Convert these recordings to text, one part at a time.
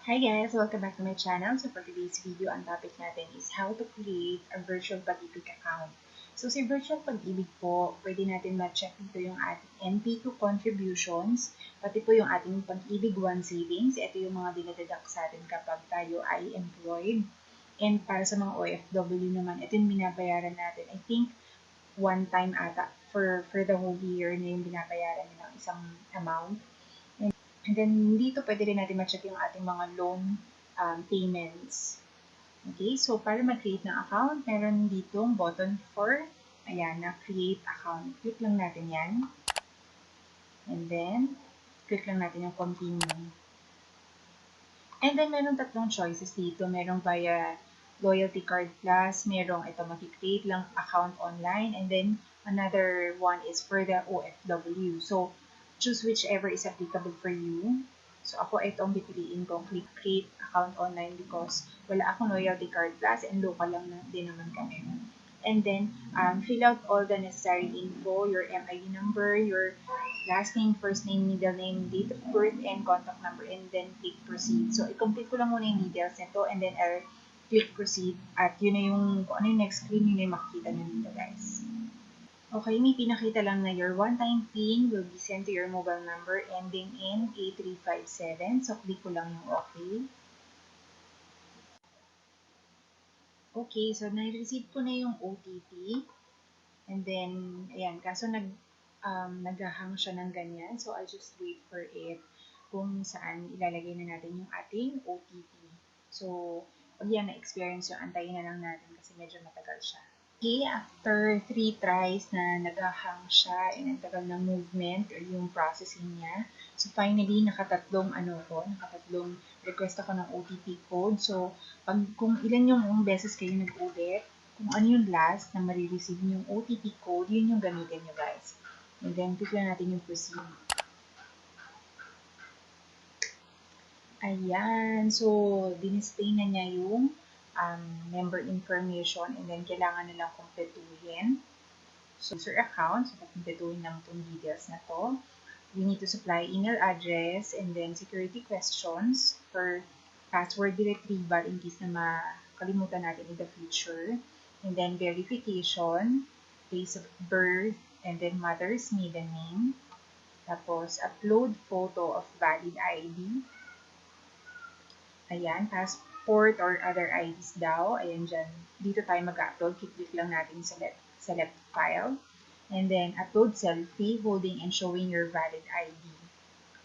Hi guys! Welcome back to my channel. So for today's video, ang topic natin is how to create a virtual Pag-Ibig account. So si virtual Pag-Ibig po, pwede natin ma-check dito yung ating MP2 Contributions, pati po yung ating Pag-Ibig One Savings. Ito yung mga dinadeduct sa atin kapag tayo ay employed. And para sa mga OFW naman, ito yung binabayaran natin. I think one time ata for the whole year na yung binabayaran nila ng isang amount. And then, dito pwede rin natin ma-check yung ating mga loan payments. Okay, so para mag-create ng account, meron ditong button for, ayan, na create account. Click lang natin yan. And then, click lang natin yung continue. And then, meron tatlong choices dito. Merong via Loyalty Card Plus, merong ito mag-create lang account online, and then another one is for the OFW. So, choose whichever is applicable for you. So, ako itong pipiliin ko, click create account online because wala akong Loyalty Card Plus and local lang din naman kami. And then, fill out all the necessary info, your MID number, your last name, first name, middle name, date of birth, and contact number, and then click proceed. So, i-complete ko lang muna yung details nito, and then I'll click proceed, at yun na yung, kung ano yung next screen, yun na yung makikita nyo dito, guys. Okay, may pinakita lang na your one-time PIN will be sent to your mobile number ending in 8357. So, click ko lang yung okay. Okay, so na-receive ko na yung OTP. And then, ayan, kaso naghahang siya ng ganyan. So, I'll just wait for it kung saan ilalagay na natin yung ating OTP. So, pag yan na-experience yung antayin na lang natin kasi medyo matagal siya. Okay, after 3 tries na naghahang siya and ang tagal ng movement or yung processing niya. So, finally, nakatatlong request ako ng OTP code. So, kung ilan yung beses kayo nag-ulit, kung ano yung last na marireceive yung OTP code, yun yung gamitin nyo, guys. And then, click lang natin yung proceed. Ayan. So, dinisplay na niya yung member information and then kailangan nilang kumpletuhin. So, user account. So, kumpletuhin lang itong details na to. We need to supply email address and then security questions for password retrieval in case na makalimutan natin in the future. And then verification, place of birth, and then mother's maiden name. Tapos, upload photo of valid ID. Ayan, passport or other IDs daw. Ayan dyan. Dito tayo mag-upload. Click lang natin sa left file. And then, upload selfie holding and showing your valid ID.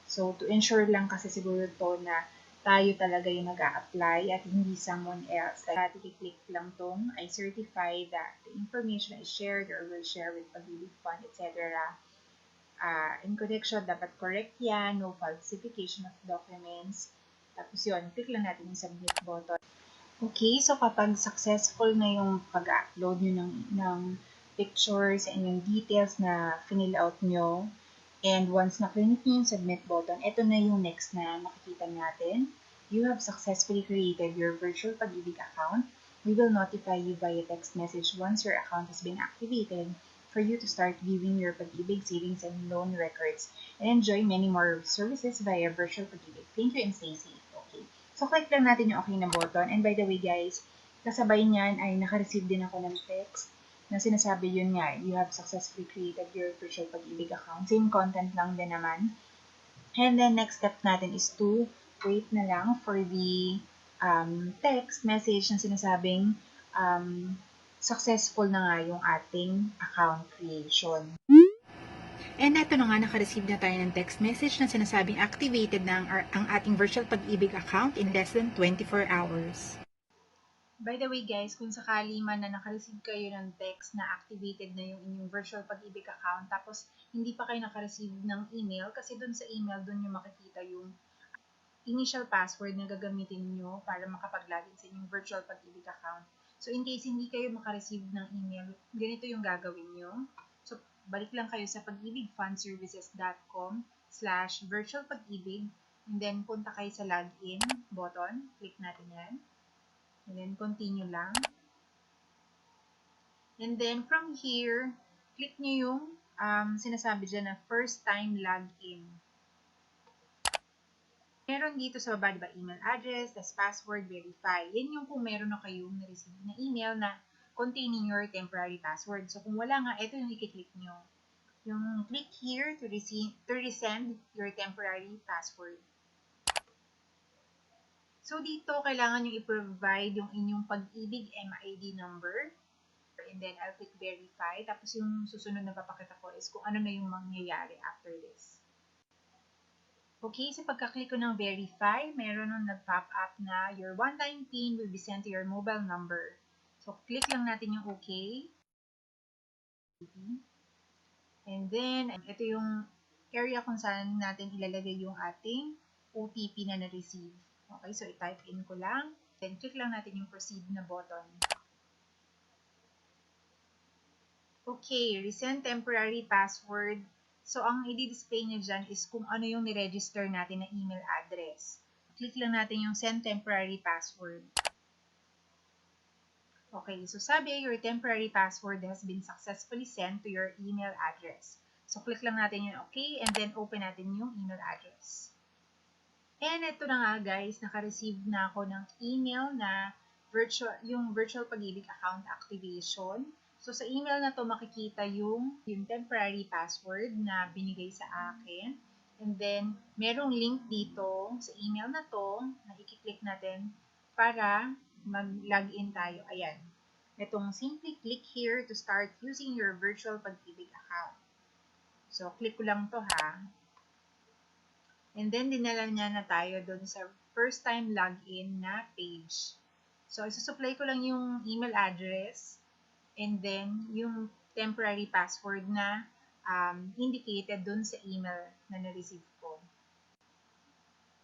So, to ensure lang kasi siguro to na tayo talaga yung mag-a-apply at hindi someone else. Like, click lang tong I certify that the information is shared or will share with Pag-Ibig Fund, etc. In connection, dapat correct yan, no falsification of documents. Tapos yun, click lang natin yung submit button. Okay, so kapag successful na yung pag-upload nyo ng pictures and yung details na fill out nyo, and once na-click nyo yung submit button, ito na yung next na makikita natin. You have successfully created your virtual Pag-Ibig account. We will notify you via text message once your account has been activated for you to start viewing your Pag-Ibig savings and loan records and enjoy many more services via virtual Pag-Ibig. Thank you and stay safe. Okay. So, click lang natin yung okay na button. And by the way, guys, kasabay niyan ay naka-receive din ako ng text na sinasabi yun nga, you have successfully created your virtual Pag-Ibig account. Same content lang din naman. And then, next step natin is to wait na lang for the text message na sinasabing successful na nga yung ating account creation. And eto na nga, naka-receive na tayo ng text message na sinasabing activated na ang ating virtual Pag-Ibig account in less than 24 hours. By the way guys, kung sakali man na naka-receive kayo ng text na activated na yung inyong virtual Pag-Ibig account, tapos hindi pa kayo naka-receive ng email, kasi dun sa email, dun yung makikita yung initial password na gagamitin nyo para makapag-login sa inyong virtual Pag-Ibig account. So, in case hindi kayo maka-receive ng email, ganito yung gagawin nyo. So, balik lang kayo sa pagibigfundservices.com/virtualpag-ibig and then punta kayo sa login button. Click natin yan. And then, continue lang. And then, from here, click nyo yung sinasabi dyan na first time login. Meron dito sa baba, diba, email address, tas password, verify. Yan yung kung meron na kayong na-receive na email na containing your temporary password. So, kung wala nga, ito yung i-click nyo. Yung click here to resend your temporary password. So, dito, kailangan nyo i-provide yung inyong Pag-Ibig MID number. And then, I'll click verify. Tapos, yung susunod na papakita ko is kung ano na yung mangyayari after this. Okay, sa pagka-click ko ng verify, meron nung nag-pop up na your one-time PIN will be sent to your mobile number. So, click lang natin yung okay. And then, ito yung area kung saan natin ilalagay yung ating OTP na na-receive. Okay, so i-type in ko lang. Then, click lang natin yung proceed na button. Okay, resend temporary password. So, ang i-display niya dyan is kung ano yung niregister natin na email address. Click lang natin yung send temporary password. Okay, so sabi, your temporary password has been successfully sent to your email address. So, click lang natin yung okay, and then open natin yung email address. And ito na nga guys, naka-receive na ako ng email na yung virtual Pag-Ibig account activation. So, sa email na to makikita yung temporary password na binigay sa akin. And then, merong link dito sa email na to na i-click natin para mag-login tayo. Ayan. Itong simply click here to start using your virtual Pag-Ibig account. So, click ko lang to ha. And then, dinala niya na tayo doon sa first time login na page. So, isusupply ko lang yung email address and then yung temporary password na indicated doon sa email na na-receive ko.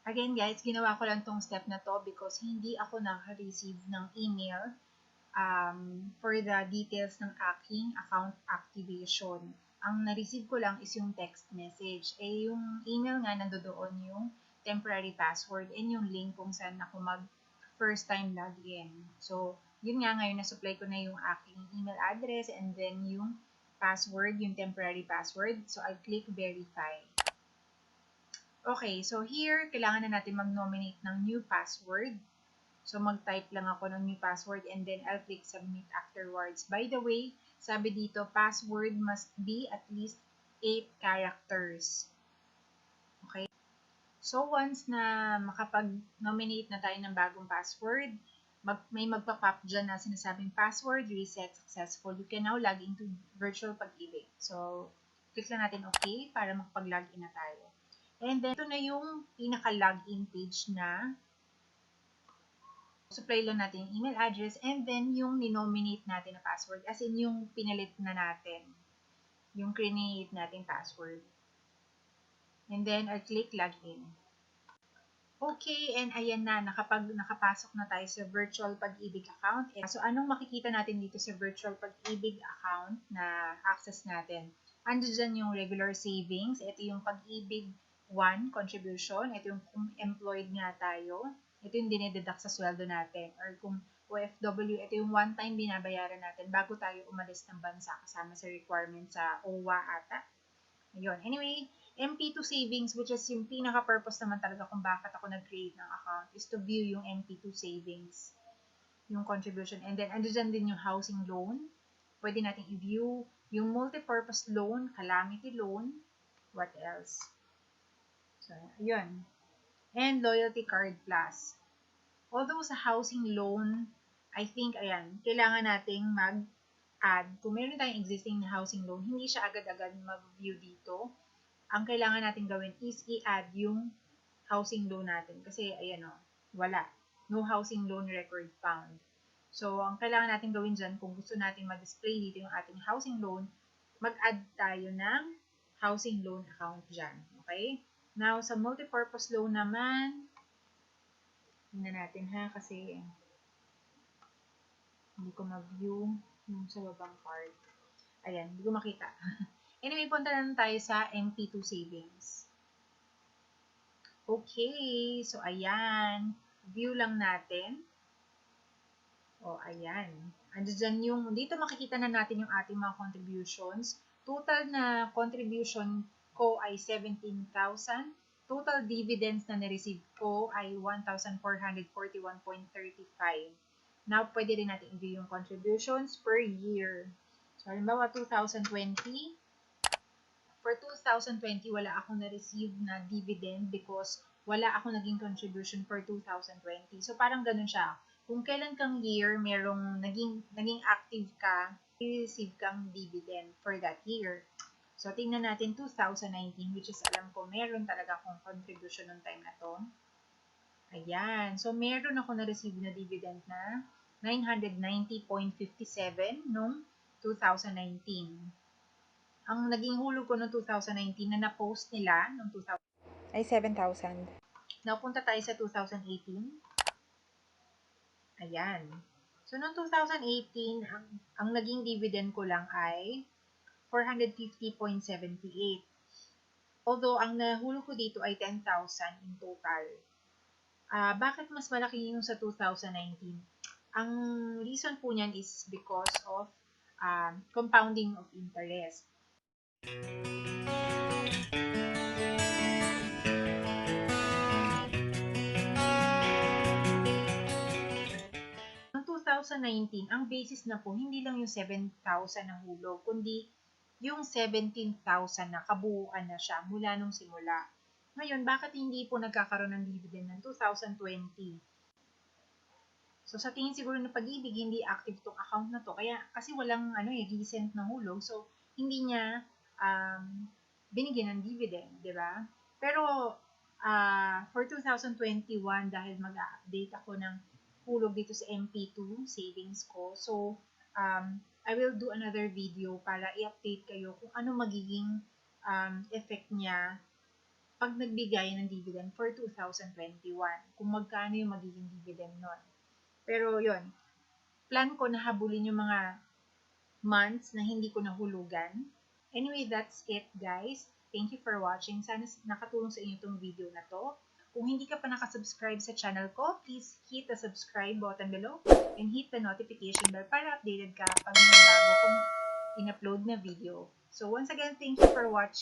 Again guys, ginawa ko lang tong step na to because hindi ako naka-receive ng email for the details ng aking account activation. Ang na-receive ko lang is yung text message. Eh, yung email nga, nandoon yung temporary password and yung link kung saan ako mag-first time login. So, yun nga ngayon, na-supply ko na yung aking email address and then yung password, yung temporary password. So, I'll click verify. Okay, so here, kailangan na natin mag-nominate ng new password. So, mag-type lang ako ng new password and then I'll click submit afterwards. By the way, sabi dito, password must be at least 8 characters. Okay? So, once na makapag-nominate na tayo ng bagong password, may magpa-pop dyan na sinasabing password reset successful. You can now log into virtual Pag-Ibig. So, click lang natin okay para makapag-login na tayo. And then, ito na yung pinaka-login page na supply lang natin yung email address and then yung ninominate natin na password as in yung pinalit na natin. Yung create natin password. And then, I'll click login. Okay, and ayan na, nakapasok na tayo sa virtual Pag-Ibig account. So, anong makikita natin dito sa virtual Pag-Ibig account na access natin? Ando dyan yung regular savings. Ito yung Pag-Ibig 1 contribution. Ito yung kung employed nga tayo. Ito yung dinededuct sa sweldo natin. Or kung OFW, ito yung one-time binabayaran natin bago tayo umalis ng bansa kasama sa requirement sa OWA ata. Ayun. Anyway, MP2 savings, which is yung pinaka-purpose naman talaga kung bakit ako nag-create ng account, is to view yung MP2 savings, yung contribution. And then, andyan din yung housing loan. Pwede natin i-view yung multi-purpose loan, calamity loan, what else? So, yun. And loyalty card plus. Although sa housing loan, I think, ayan, kailangan nating mag-add. Kung meron tayong existing housing loan, hindi siya agad-agad mag-view dito. Ang kailangan natin gawin is i-add yung housing loan natin. Kasi, ayan o, wala. No housing loan record found. So, ang kailangan natin gawin dyan, kung gusto natin ma-display dito yung ating housing loan, mag-add tayo ng housing loan account dyan. Okay? Now, sa multipurpose loan naman, tingnan natin ha, kasi hindi ko ma-view yung sa babang part. Ayan, hindi ko makita. Anyway, punta na tayo sa MP2 savings. Okay, so ayan. View lang natin. O, ayan. Andiyan yung, dito makikita na natin yung ating mga contributions. Total na contribution ko ay 17,200 total dividends na na-receive ko ay 1,441.35. Now, pwede rin natin i-view yung contributions per year. So, halimbawa, 2020. For 2020, wala akong na-receive na dividend because wala akong naging contribution for 2020. So, parang ganun siya. Kung kailan kang year, merong naging active ka, i-receive kang dividend for that year. So, tingnan natin 2019, which is alam ko meron talaga akong contribution noong time na to. Ayan. So, meron ako na-receive na dividend na 990.57 noong 2019. Ang naging hulog ko noong 2019 na na-post nila noong 2000 ay 7,000. Napunta tayo sa 2018. Ayan. So, noong 2018, ang naging dividend ko lang ay 450.78. Although, ang nahulog ko dito ay 10,000 in total. Bakit mas malaki yung sa 2019? Ang reason po niyan is because of compounding of interest. Noong 2019, ang basis na po, hindi lang yung 7,000 na hulog, kundi yung 17,000 na kabuuan na siya mula nung simula. Ngayon, bakit hindi po nagkakaroon ng dividend ng 2020? So, sa tingin siguro ng Pag-Ibig, hindi active tong account na to. Kaya, kasi walang recent na hulog. So, hindi niya binigyan ng dividend, di ba? Pero, for 2021, dahil mag-update ako ng hulog dito sa MP2 savings ko. So, I will do another video para i-update kayo kung ano magiging effect niya pag nagbigay ng dividend for 2021. Kung magkano yung magiging dividend nun. Pero yun, plan ko na habulin yung mga months na hindi ko nahulugan. Anyway, that's it guys. Thank you for watching. Sana nakatulong sa inyo itong video na to. Kung hindi ka pa nakasubscribe sa channel ko, please hit the subscribe button below and hit the notification bell para updated ka pag may bago kong in-upload na video. So once again, thank you for watching.